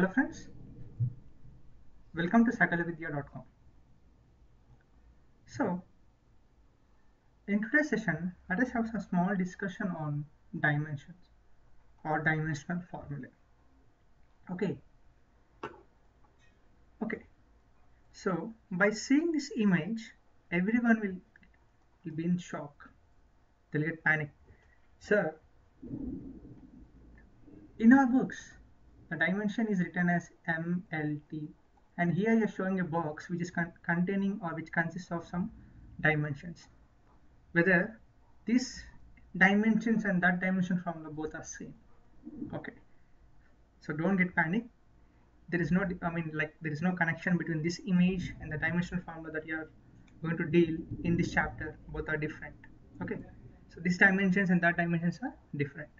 Hello friends, welcome to sakalavidya.com. So, in today's session, let us have some small discussion on dimensions or dimensional formulae. Okay, okay. So, by seeing this image, everyone will be in shock. They'll get panic. Sir, in our books, the dimension is written as MLT, and here you're showing a box which is containing or which consists of some dimensions. Whether these dimensions and that dimension formula both are same. Okay, so don't get panic. There is no there is no connection between this image and the dimensional formula that you are going to deal in this chapter. Both are different. Okay, so these dimensions and that dimensions are different.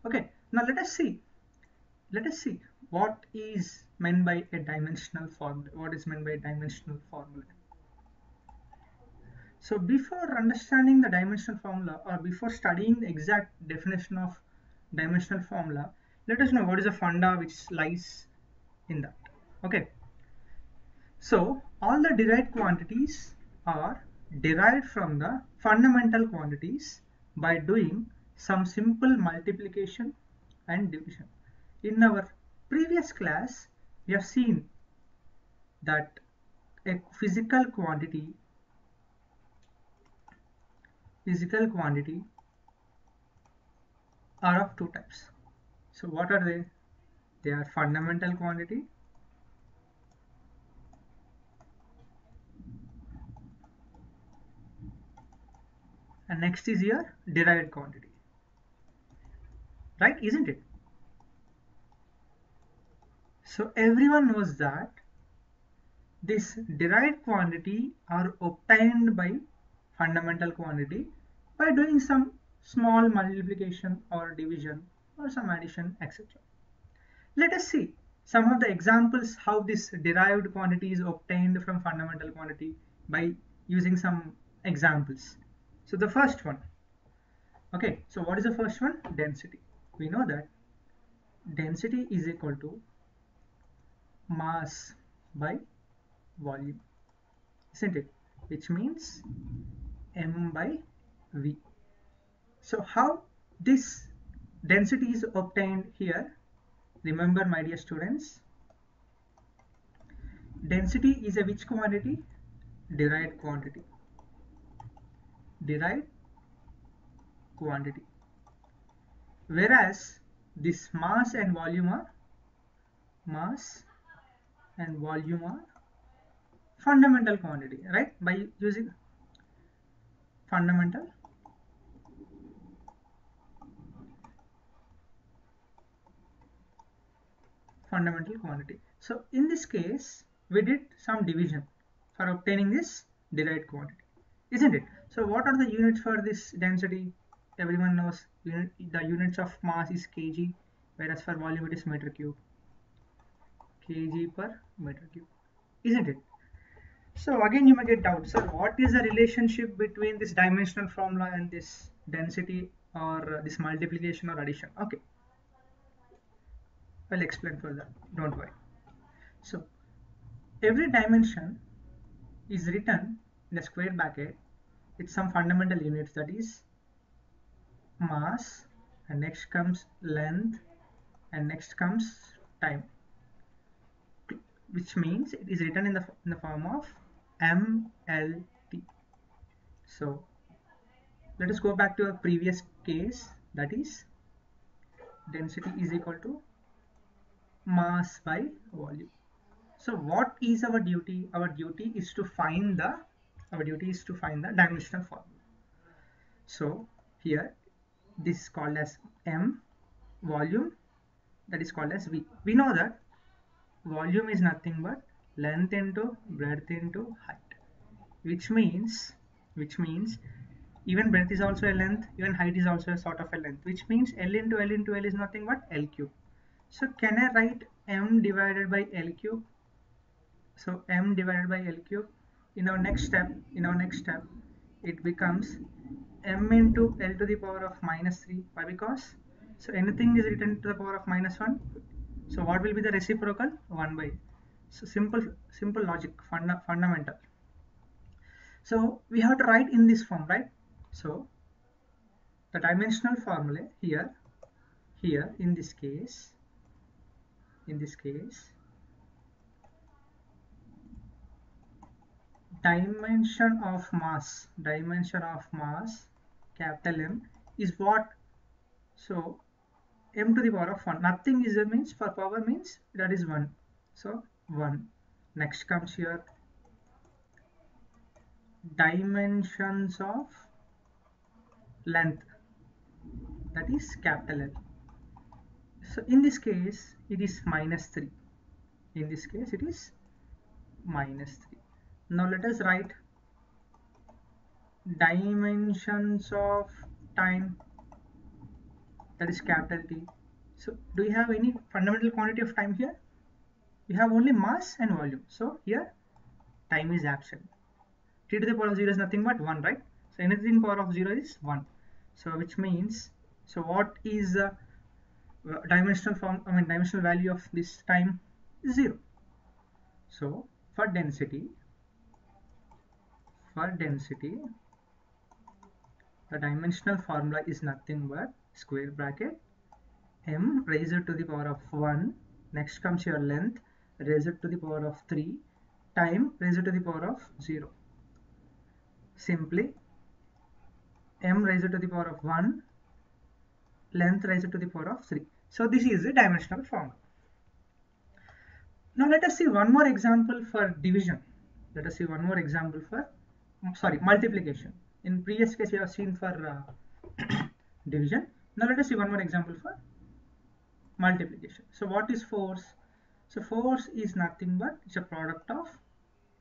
Okay, now let us see what is meant by a dimensional formula. What is meant by a dimensional formula? So before understanding the dimensional formula or before studying the exact definition of dimensional formula, let us know what is the funda which lies in that. Okay. So all the derived quantities are derived from the fundamental quantities by doing some simple multiplication and division. In our previous class, we have seen that a physical quantity are of two types. So what are they? They are fundamental quantity and next is your derived quantity, right? Isn't it? So everyone knows that this derived quantity are obtained by fundamental quantity by doing some small multiplication or division or some addition, etc. Let us see some of the examples how this derived quantity is obtained from fundamental quantity by using some examples. So the first one, okay, so what is the first one? Density. We know that density is equal to mass by volume, isn't it? Which means m by v. So how this density is obtained here? Remember, my dear students, density is a which quantity? Derived quantity. Derived quantity. Whereas this mass and volume are fundamental quantity, right? By using fundamental quantity. So in this case, we did some division for obtaining this derived quantity, isn't it? So what are the units for this density? Everyone knows the units of mass is kg, whereas for volume it is meter cube. Kg per meter cube, isn't it? So again you may get doubt, sir, what is the relationship between this dimensional formula and this density or this multiplication or addition? Okay, I'll explain further, don't worry. So every dimension is written in a square bracket with some fundamental units, that is mass, and next comes length, and next comes time, which means it is written in the form of MLT. So let us go back to a previous case, that is density is equal to mass by volume. So what is our duty? Our duty is to find the dimensional formula. So here this is called as M, volume, that is called as V. We know that volume is nothing but length into breadth into height, which means even breadth is also a length, even height is also a sort of a length, which means L into L into L is nothing but L cube. So can I write M divided by L cube? So M divided by L cube. In our next step, it becomes M into L to the power of minus 3. Why? Because so anything is written to the power of minus 1, So what will be the reciprocal? 1 by. So simple logic, fundamental. So we have to write in this form, right? So the dimensional formula here in this case, dimension of mass, capital M, is what? So m to the power of 1, nothing is a means, for power means that is 1, so 1. Next comes here dimensions of length, that is capital L. So in this case it is -3, in this case it is -3. Now let us write dimensions of time, that is capital T. So do you have any fundamental quantity of time here? We have only mass and volume, so here time is absent. T to the power of 0 is nothing but 1, right? So anything power of 0 is 1. So which means, so what is the dimensional value of this time? Is 0. So for density, the dimensional formula is nothing but square bracket m raised to the power of 1, next comes your length raised to the power of 3, time raised to the power of 0. Simply m raised to the power of 1, length raised to the power of 3. So this is the dimensional formula. Now let us see one more example for division. Let us see one more example for, multiplication. In previous case we have seen for division. Now let us see one more example for multiplication. So what is force? So force is nothing but it's a product of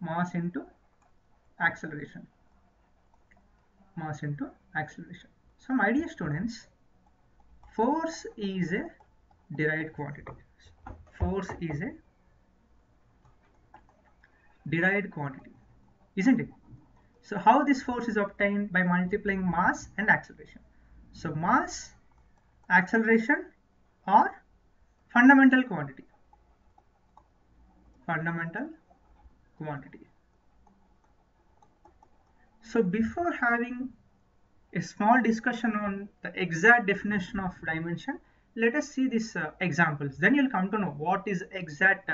mass into acceleration. So my dear students, force is a derived quantity. Isn't it? So how this force is obtained? By multiplying mass and acceleration. So mass, acceleration are fundamental quantity. So before having a small discussion on the exact definition of dimension, let us see these examples. Then you'll come to know what is exact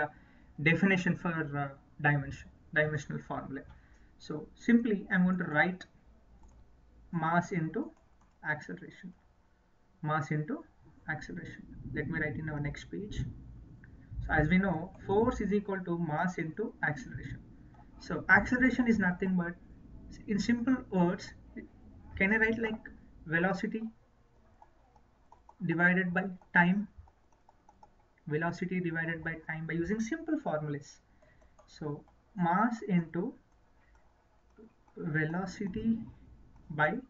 definition for dimensional formula. So simply I'm going to write mass into acceleration. Let me write in our next page. So as we know, force is equal to mass into acceleration. So acceleration is nothing but, in simple words, can I write like velocity divided by time? By using simple formulas. So mass into velocity by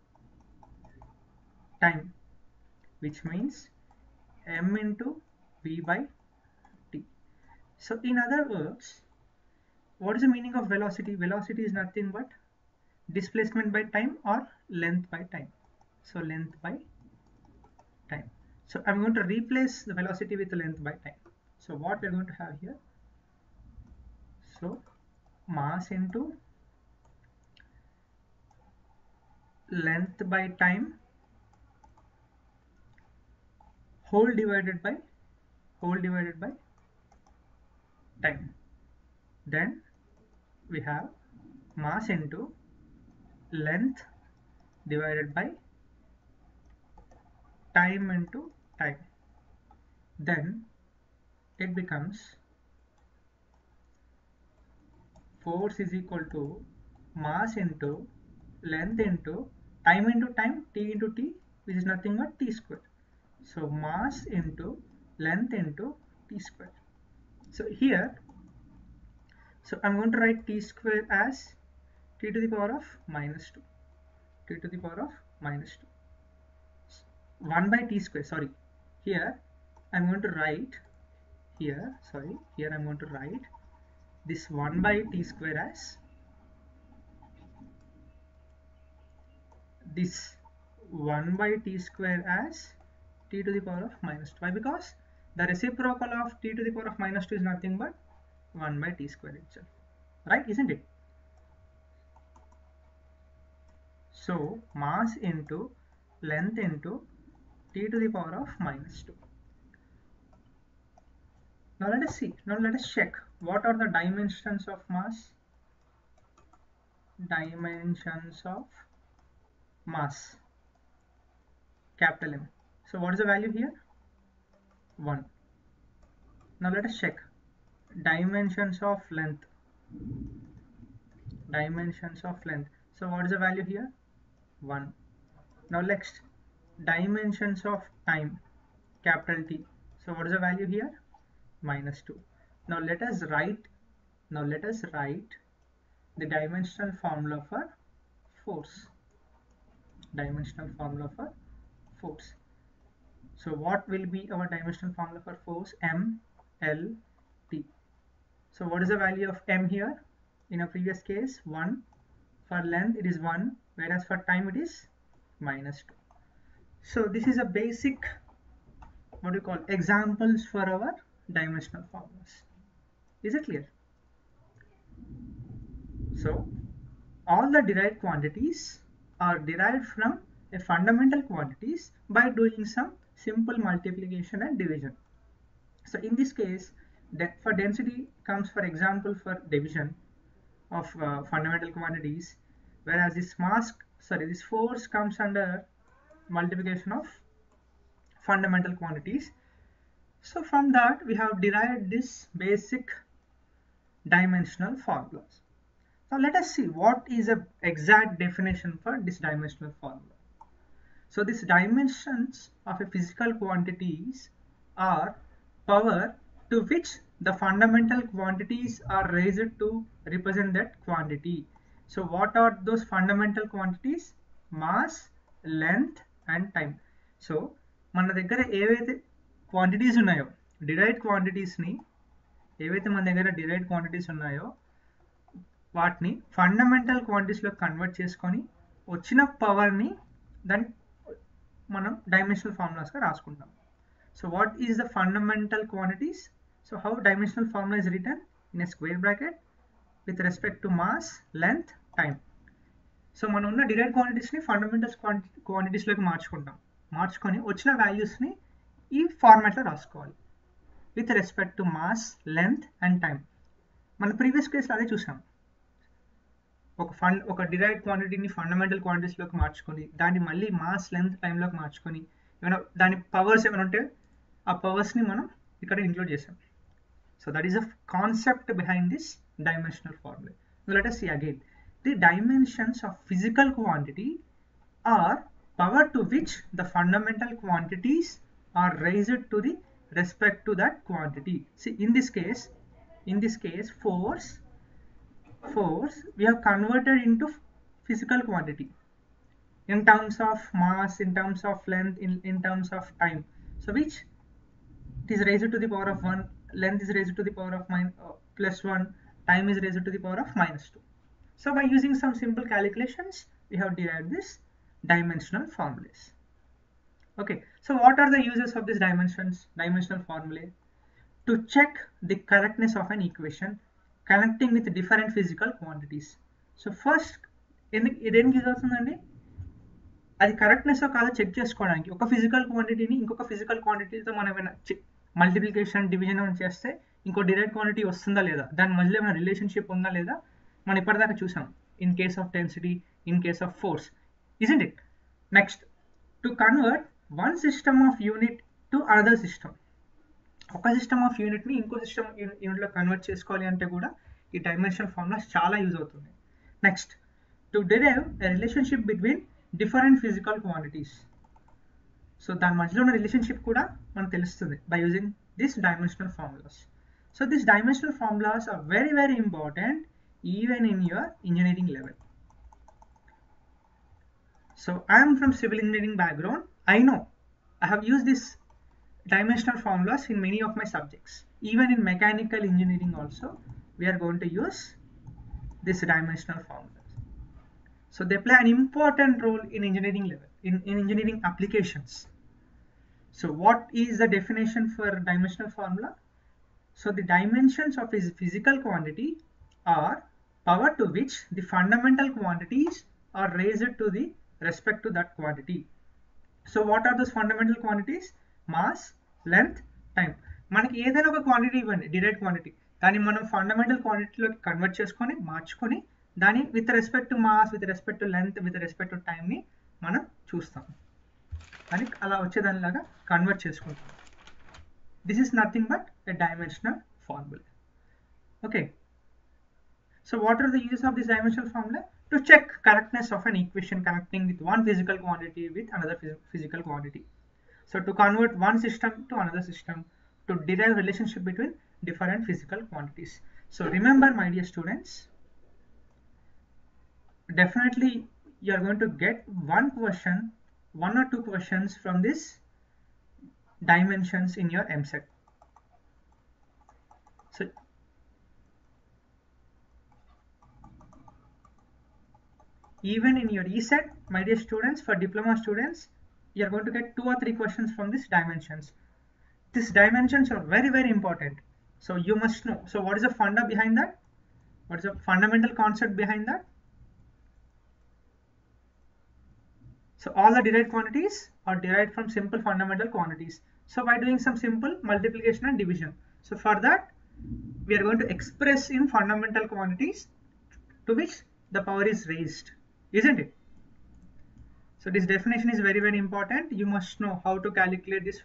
time, which means m into v by t. So in other words, what is the meaning of velocity? Velocity is nothing but displacement by time or length by time. So length by time. So I'm going to replace the velocity with the length by time. So what we're going to have here? So mass into length by time whole divided by time. Then we have mass into length divided by time into time. Then it becomes force is equal to mass into length into time, t into t, which is nothing but t square. So mass into length into t square. So here, so I'm going to write t square as t to the power of minus 2. 1 by t square, sorry. Here I'm going to write this 1 by t square as t to the power of minus 2. Why? Because the reciprocal of t to the power of minus 2 is nothing but 1 by t square itself, right? Isn't it? So mass into length into t to the power of minus 2. Now let us see. Now let us check what are the dimensions of mass. Dimensions of mass, capital M. So what is the value here? 1. Now let us check dimensions of length. Dimensions of length. So what is the value here? 1. Now next, dimensions of time, capital T. So what is the value here? Minus 2. Now let us write the dimensional formula for force. Dimensional formula for force. So what will be our dimensional formula for force? M L T. So what is the value of M here? In a previous case 1. For length it is 1, whereas for time it is minus 2. So this is a basic, what do you call, examples for our dimensional formulas. Is it clear? So all the derived quantities are derived from a fundamental quantities by doing some simple multiplication and division. So in this case, for density comes for example for division of fundamental quantities, whereas this force comes under multiplication of fundamental quantities. So from that we have derived this basic dimensional formulas. Now let us see what is the exact definition for this dimensional formula. So these dimensions of a physical quantities are power to which the fundamental quantities are raised to represent that quantity. So what are those fundamental quantities? Mass, length and time. So మన దగ్గర ఏవైతే quantities ఉన్నాయో derived క్వాంటిటీస్ని ఏవైతే మన దగ్గర derived quantities ఉన్నాయో వాటిని fundamental క్వాంటిటీస్లో convert చేసుకొని వచ్చిన పవర్ని దాన్ని మనం డైమెన్షనల్ ఫార్ములాస్గా రాసుకుంటాం. So what is the fundamental quantities? So how dimensional formula is written? In a square bracket with respect to mass, length, time. So మనం ఉన్న డిరైవ్డ్ క్వాంటిటీస్ని ఫండమెంటల్ క్వాంటిటీస్లోకి మార్చుకొని వచ్చిన వాల్యూస్ని ఈ ఫార్మాట్లో రాసుకోవాలి with respect to mass, length and time. మన previous కేసులో అదే చూసాం. ఒక డిరైవ్డ్ క్వాంటిటీని ఫండమెంటల్ క్వాంటిటీస్లోకి మార్చుకొని దాన్ని మళ్ళీ మాస్, లెంత్, టైంలోకి మార్చుకొని ఏమైనా దాని పవర్స్ ఏమైనా ఉంటే ఆ పవర్స్ని మనం ఇక్కడ ఇంక్లూడ్ చేసాం. So that is a concept behind this dimensional formula. Now let us see again. The dimensions of physical quantity are power to which the fundamental quantities are raised to the respect to that quantity. See in this case force we have converted into physical quantity in terms of mass, in terms of length, in terms of time. So which it is raised to the power of 1, length is raised to the power of plus 1, time is raised to the power of minus 2. So by using some simple calculations we have derived this dimensional formulas. Okay, so what are the uses of this dimensional formulae? To check the correctness of an equation connecting with different physical quantities. So first ఇదేం use అవుతుందండి, అది correctness కాదో check చేసుకోవడానికి. ఒక physical క్వాంటిటీని ఇంకొక physical క్వాంటిటీతో మనం ఏమైనా మల్టిప్లికేషన్, డివిజన్ చేస్తే ఇంకో డిరైవ్డ్ క్వాంటిటీ వస్తుందా లేదా, దాని మధ్యలో ఏమైనా రిలేషన్షిప్ ఉందా లేదా మనం ఇప్పటిదాకా చూసాం in case of density, in case of force, isn't it? Next, to convert one system of unit to another system. ఒక సిస్టమ్ ఆఫ్ యూనిట్ని ఇంకో సిస్టమ్ యూనిట్లో కన్వర్ట్ చేసుకోవాలి అంటే కూడా ఈ డైమెన్షనల్ ఫార్ములాస్ చాలా యూజ్ అవుతుంది. Next, to derive a relationship between different physical quantities. So దాని మధ్యలో ఉన్న రిలేషన్షిప్ కూడా మనకు తెలుస్తుంది by using this dimensional formulas. So these dimensional formulas are very, very important even in your engineering level. So I am from civil engineering background. I know I have used this dimensional formulas in many of my subjects. Even in mechanical engineering also we are going to use this dimensional formulas. So they play an important role in engineering level, in engineering applications. So what is the definition for dimensional formula? So the dimensions of a physical quantity are power to which the fundamental quantities are raised to the respect to that quantity. So what are those fundamental quantities? Mass, length, time. మనకి ఏదైనా ఒక quantity ఇవ్వండి, derived quantity, దాన్ని మనం fundamental క్వాంటిటీలోకి convert చేసుకొని మార్చుకొని దాని with respect to mass, with respect to length, with respect to టైంని మనం చూస్తాం. అని అలా వచ్చేదానిలాగా కన్వర్ట్ చేసుకుంటాం. This is nothing but a dimensional formula. Okay. So what are the uses of this dimensional formula? To check correctness of an equation connecting with one physical quantity with another physical quantity. So to convert one system to another system, to derive relationship between different physical quantities. So remember, my dear students, definitely you are going to get one or two questions from this dimensions in your MSET. So even in your ESET, my dear students, for diploma students, you are going to get 2 or 3 questions from these dimensions. These dimensions are very, very important. So you must know. So what is the funda behind that? What is the fundamental concept behind that? So all the derived quantities are derived from simple fundamental quantities. So by doing some simple multiplication and division. So for that, we are going to express in fundamental quantities to which the power is raised, isn't it? So this definition is very, very important. You must know how to calculate these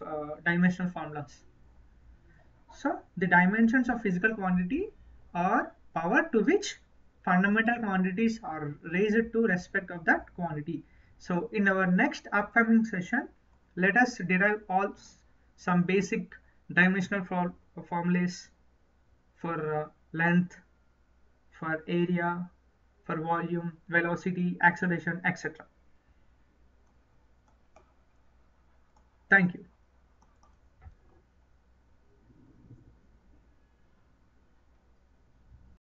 dimensional formulas. So the dimensions of physical quantity are power to which fundamental quantities are raised to respect of that quantity. So in our next upcoming session, let us derive some basic dimensional formulas for length, for area, for volume, velocity, acceleration, etc. Thank you.